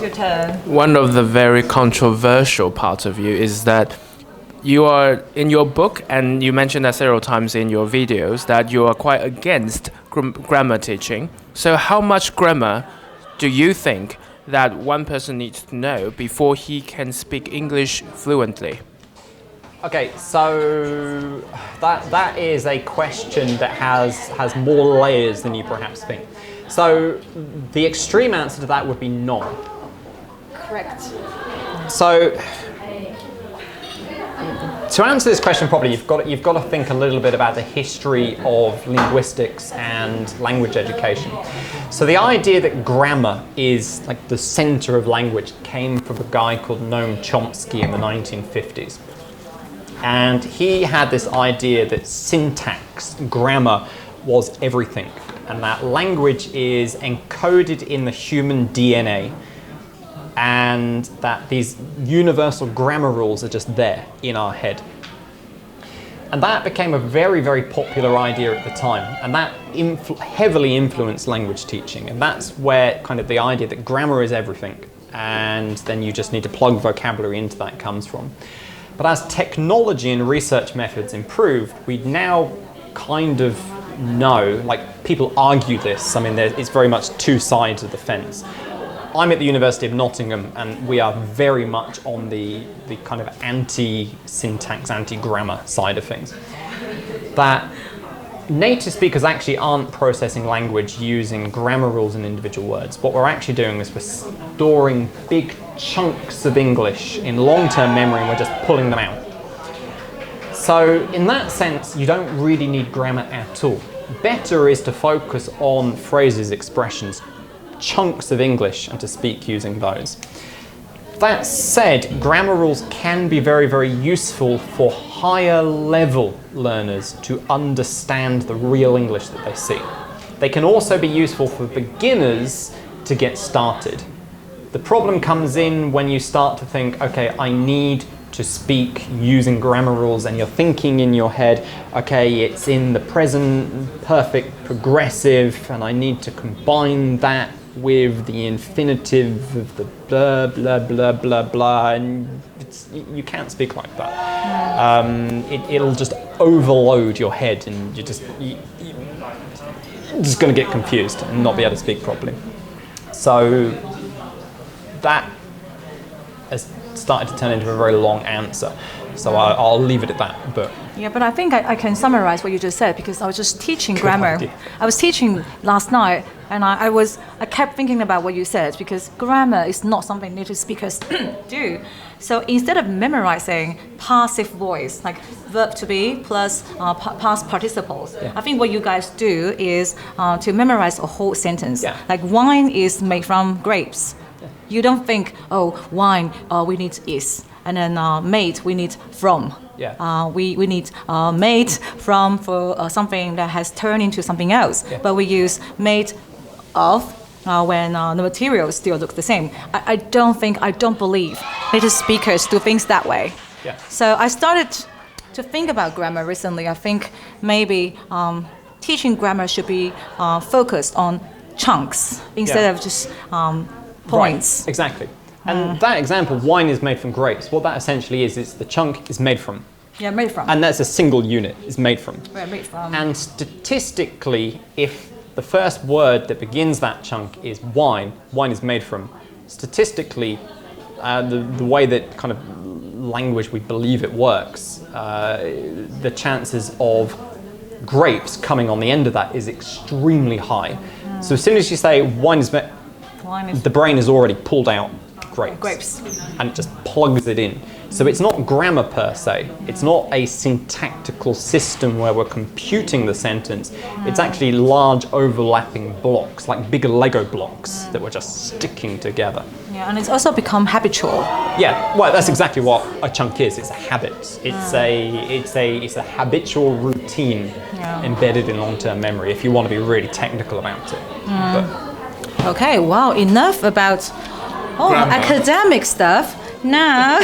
your turn. One of the very controversial parts of you is that you are, in your book, and you mentioned that several times in your videos, that you are quite against grammar teaching. So how much grammar do you think that one person needs to know before he can speak English fluently? Okay, so that is a question that has more layers than you perhaps think. So the extreme answer to that would be none. Correct. So to answer this question properly, you've got to think a little bit about the history of linguistics and language education. So the idea that grammar is like the center of language came from a guy called Noam Chomsky in the 1950s. And he had this idea that syntax, grammar, was everything, and that language is encoded in the human DNA, and that these universal grammar rules are just there in our head. And that became a very, very popular idea at the time, and that heavily influenced language teaching. And that's where kind of the idea that grammar is everything, and then you just need to plug vocabulary into that comes from. But as technology and research methods improved, we now kind of know, like people argue this, I mean it's very much two sides of the fence. I'm at the University of Nottingham and we are very much on the kind of anti-syntax, anti-grammar side of things. That native speakers actually aren't processing language using grammar rules in individual words. What we're actually doing is we're storing big chunks of English in long-term memory and we're just pulling them out. So in that sense, you don't really need grammar at all. Better is to focus on phrases, expressions, chunks of English and to speak using those. That said, grammar rules can be very, very useful for higher level learners to understand the real English that they see. They can also be useful for beginners to get started. The problem comes in when you start to think, okay, I need to speak using grammar rules, and you're thinking in your head, okay, it's in the present perfect progressive and I need to combine that with the infinitive of the blah, blah, blah, blah, blah, and you can't speak like that. It'll just overload your head and you're just going to get confused and not be able to speak properly. So that has started to turn into a very long answer. So I'll leave it at that. But yeah, but I think I can summarize what you just said, because I was just teaching grammar. I was teaching last night, and I kept thinking about what you said, because grammar is not something native speakers do. So instead of memorizing passive voice, like verb to be plus past participles, I think what you guys do is to memorize a whole sentence. Yeah. Like wine is made from grapes. You don't think, oh, wine, we need is. And then made, we need from. Yeah. We need made from for something that has turned into something else. Yeah. But we use made of when the materials still look the same. I don't believe native speakers do things that way. Yeah. So I started to think about grammar recently. I think maybe teaching grammar should be focused on chunks instead of just points. Right, exactly. And that example, wine is made from grapes, what that essentially is the chunk is made from. Yeah, made from. And that's a single unit, is made from. Yeah, made from. And statistically, if the first word that begins that chunk is wine is made from, statistically, the way that kind of language we believe it works, the chances of grapes coming on the end of that is extremely high. So as soon as you say wine is made, the brain has already pulled out grapes. And it just plugs it in. So it's not grammar per se. It's not a syntactical system where we're computing the sentence. It's actually large overlapping blocks, like bigger Lego blocks that we're just sticking together. Yeah, and it's also become habitual. Yeah, well, that's exactly what a chunk is. It's a habit. It's a habitual routine embedded in long-term memory, if you want to be really technical about it. But, okay, wow, enough about academic stuff. Now